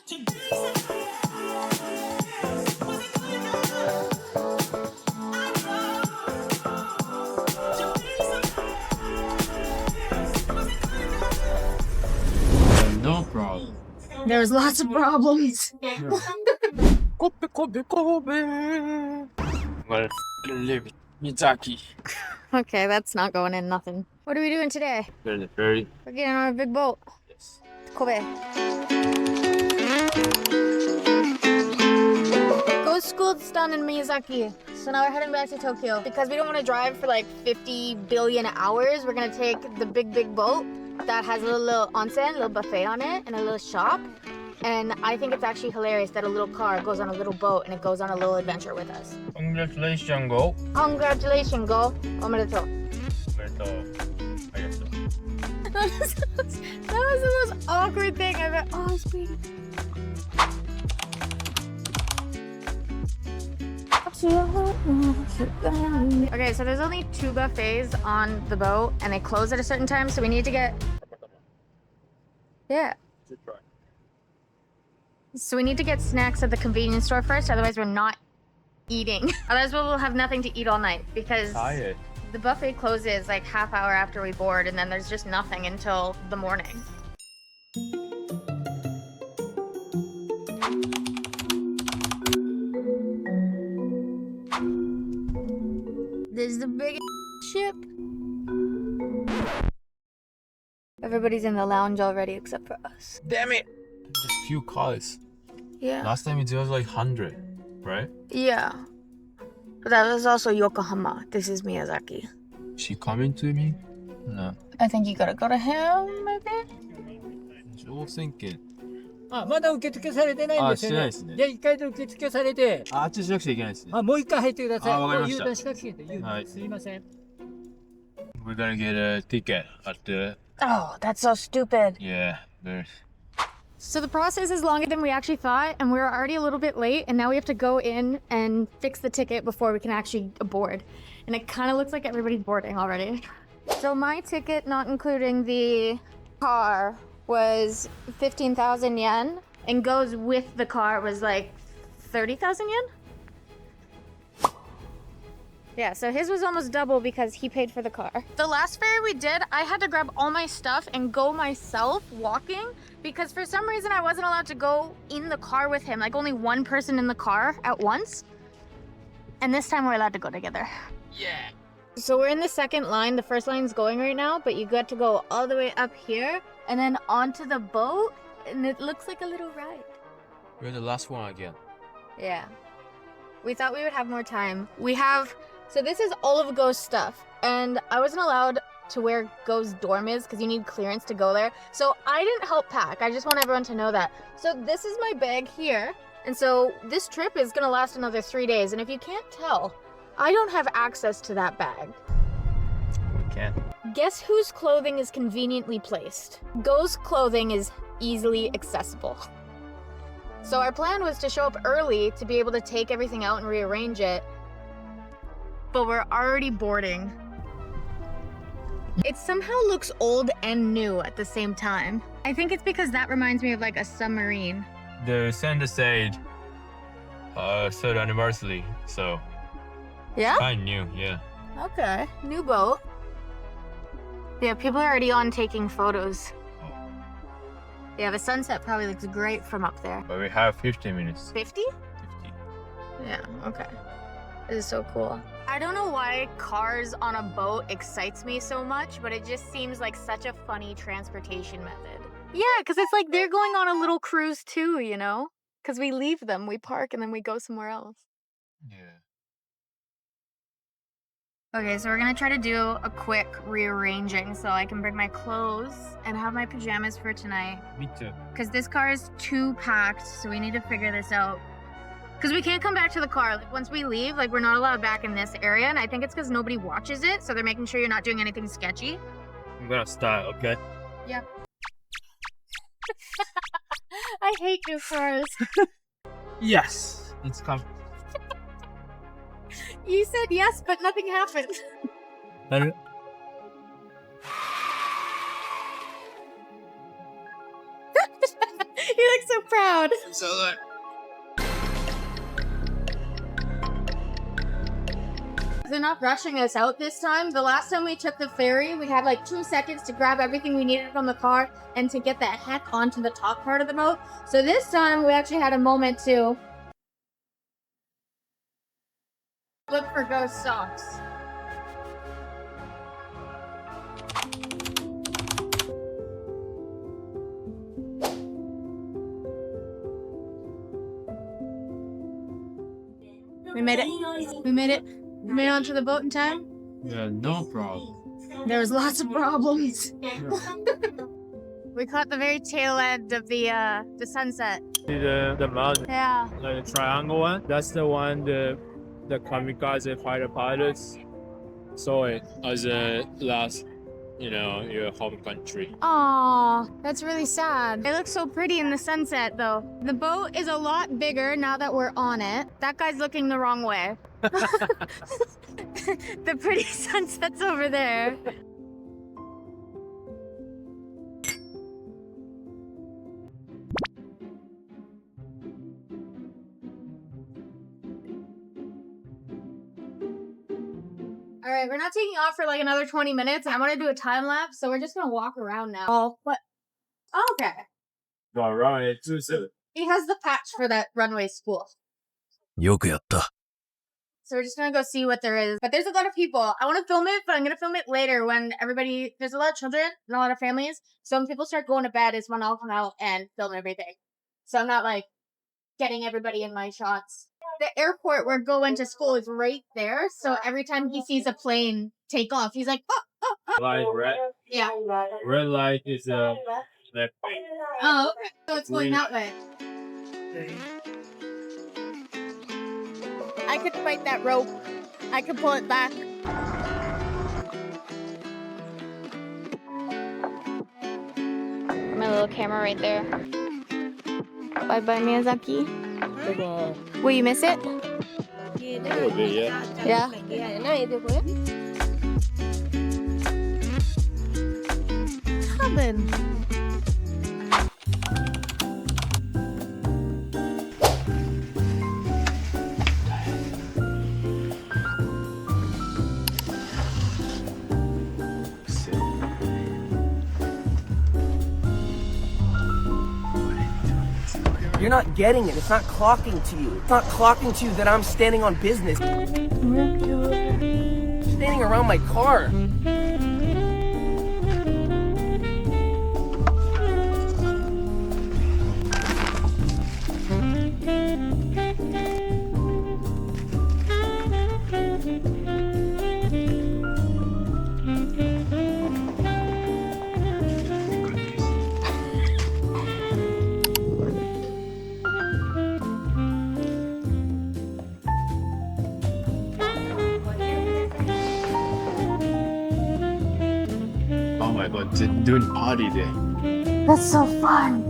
No problem. There's lots of problems. Kobe, Kobe, Kobe. Well, live Miyazaki. Okay, that's not going in nothing. What are we doing today? There's the ferry. We're getting on a big boat. Yes. Kobe. Ghost school's done in Miyazaki. So now we're heading back to Tokyo. Because we don't want to drive for like 50 billion hours, we're going to take the big boat that has a little onsen, a little buffet on it, and a little shop. And I think it's actually hilarious that a little car goes on a little boat and it goes on a little adventure with us. Congratulations, go. Congratulations, go. Omedetou. That was the most awkward thing I've ever. Oh, sweet. Okay, so there's only 2 buffets on the boat and they close at a certain time, so we need to get. Yeah. So we need to get snacks at the convenience store first, otherwise we're not eating. Otherwise we'll have nothing to eat all night because the buffet closes like half hour after we board and then there's just nothing until the morning. This is the biggest ship. Everybody's in the lounge already except for us. Damn it! Just few cars. Yeah. Last time it was like 100, right? Yeah. But that was also Yokohama. This is Miyazaki. She coming to me? No. I think you gotta go to him, maybe? Just thinking. まだ受付されてないんですよね。してないですね。じゃあ一回で受付されて、あっちしなくちゃいけないですね。もう一回入ってください。わかりました。 U ターンしなくちゃいけない。はい。すいません。We're gonna get a ticket at the. Oh, that's so stupid. Yeah, there's. So the process is longer than we actually thought, and we're already a little bit late, and now we have to go in and fix the ticket before we can actually board. And it kind of looks like everybody's boarding already. So my ticket, not including the car, was 15,000 yen, and goes with the car was like 30,000 yen? Yeah, so his was almost double because he paid for the car. The last ferry we did, I had to grab all my stuff and go myself walking because for some reason I wasn't allowed to go in the car with him, like only one person in the car at once. And this time we're allowed to go together. Yeah. So we're in the second line. The first line's going right now, but you got to go all the way up here and then onto the boat, and it looks like a little ride. We're the last one again. Yeah. We thought we would have more time. So this is all of Go's stuff, and I wasn't allowed to wear Go's dormiz because you need clearance to go there. So I didn't help pack. I just want everyone to know that. So this is my bag here, and so this trip is gonna last another 3 days, and if you can't tell, I don't have access to that bag. We can. Guess whose clothing is conveniently placed? Go's clothing is easily accessible. So our plan was to show up early to be able to take everything out and rearrange it, but we're already boarding. It somehow looks old and new at the same time. I think it's because that reminds me of like a submarine. The sender said, third anniversary, so. Yeah? Kind new, yeah. Okay, new boat. Yeah, people are already on taking photos. Yeah, the sunset probably looks great from up there. But we have 15 minutes. 50? 50. Yeah, okay. This is so cool. I don't know why cars on a boat excites me so much, but it just seems like such a funny transportation method. Yeah, because it's like they're going on a little cruise too, you know? Because we leave them, we park, and then we go somewhere else. Yeah. Okay, so we're gonna try to do a quick rearranging so I can bring my clothes and have my pajamas for tonight. Me too. Because this car is too packed, so we need to figure this out. Because we can't come back to the car. Like, once we leave, like, we're not allowed back in this area, and I think it's because nobody watches it, so they're making sure you're not doing anything sketchy. I'm gonna start, okay? Yeah. I hate new cars. Yes! It's coming. You said yes, but nothing happened. You look so proud. god. So good. They're not rushing us out this time. The last time we took the ferry, we had like 2 seconds to grab everything we needed from the car and to get the heck onto the top part of the boat. So this time we actually had a moment to look for ghost socks. We made it. We made it. We made it onto the boat in time. Yeah, no problem. There was lots of problems. We caught the very tail end of the sunset. See the mountain, Yeah. like the triangle one. That's the one the kamikaze fighter pilots saw it as a last, your home country. Aw, that's really sad. It looks so pretty in the sunset, though. The boat is a lot bigger now that we're on it. That guy's looking the wrong way. The pretty sunset's over there. All right, we're not taking off for like another 20 minutes. I want to do a time lapse, so we're just gonna walk around now. Oh, what? Oh, okay. All right, too soon. He has the patch for that runway school. よくやった。 So we're just gonna go see what there is. But there's a lot of people. I want to film it, but I'm gonna film it later when there's a lot of children and a lot of families. So when people start going to bed is when I'll come out and film everything. So I'm not like getting everybody in my shots. The airport we're going to school is right there. So every time he sees a plane take off, he's like, oh, oh, oh. Like red. Yeah. Red light is left way. Oh, okay. So it's going that way. I could fight that rope. I could pull it back. My little camera right there. Bye bye, Miyazaki. Will you miss it? A little bit, yeah. Yeah. Cabin. You're not getting it. It's not clocking to you. It's not clocking to you that I'm standing on business. Standing around my car. Oh my god, they're doing party there. That's so fun.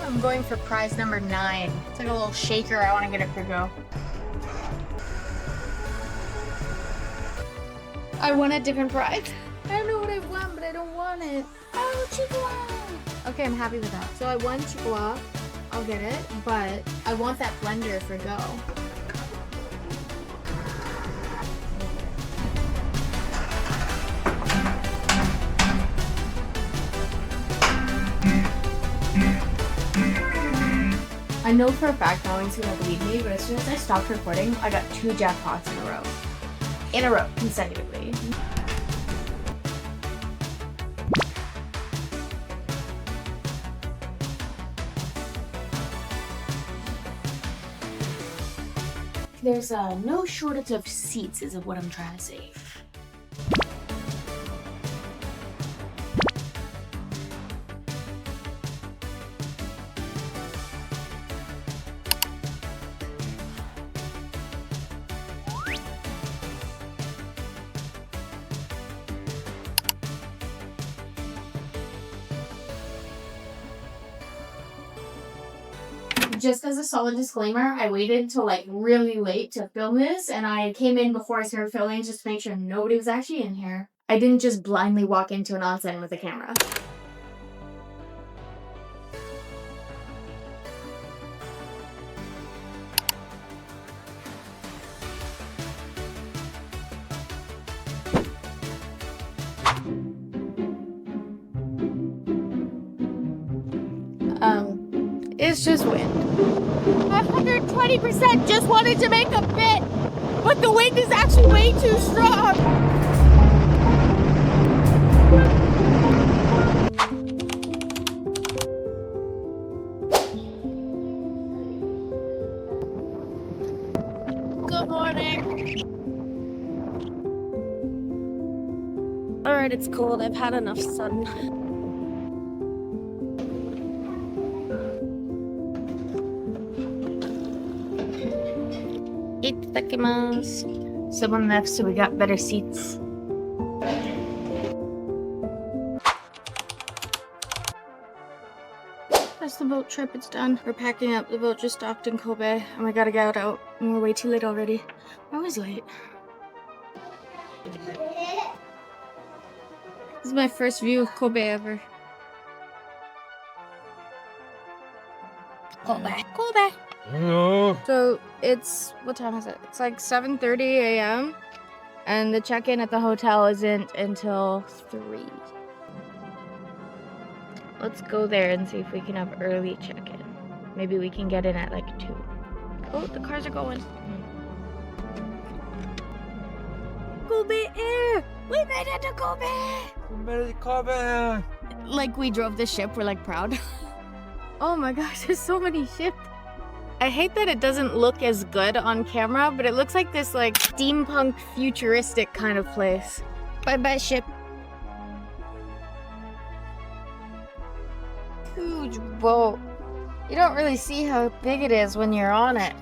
I'm going for prize number 9. It's like a little shaker. I want to get it for go. I want a different prize. I don't know what I want, but I don't want it. Oh, Chihuahua. Okay, I'm happy with that. So I won Chihuahua. I'll get it, but I want that blender for go. I know for a fact no one's gonna believe me, but as soon as I stopped recording, I got 2 jackpots in a row. In a row, consecutively. There's no shortage of seats, is what I'm trying to say. just as a solid disclaimer, I waited till like really late to film this, and I came in before I started filming just to make sure nobody was actually in here. I didn't just blindly walk into an onsen with a camera. It's just wind. 120% just wanted to make a bit, but the wind is actually way too strong. Good morning. All right, it's cold. I've had enough sun. Itadakimasu. Someone left, so we got better seats. That's the boat trip. It's done. We're packing up. The boat just docked in Kobe, and we gotta get out. And we're way too late already. We're always late. This is my first view of Kobe ever. Kobe. Kobe. So it's, what time is it? It's like 7:30 a.m. and the check-in at the hotel isn't until 3. Let's go there and see if we can have early check-in. Maybe we can get in at like 2. Oh, the cars are going. Kobe Air! We made it to Kobe! We made it to Kobe! Like we drove the ship, we're like proud. Oh my gosh, there's so many ships. I hate that it doesn't look as good on camera, but it looks like this like steampunk futuristic kind of place. Bye-bye ship. Huge boat. You don't really see how big it is when you're on it.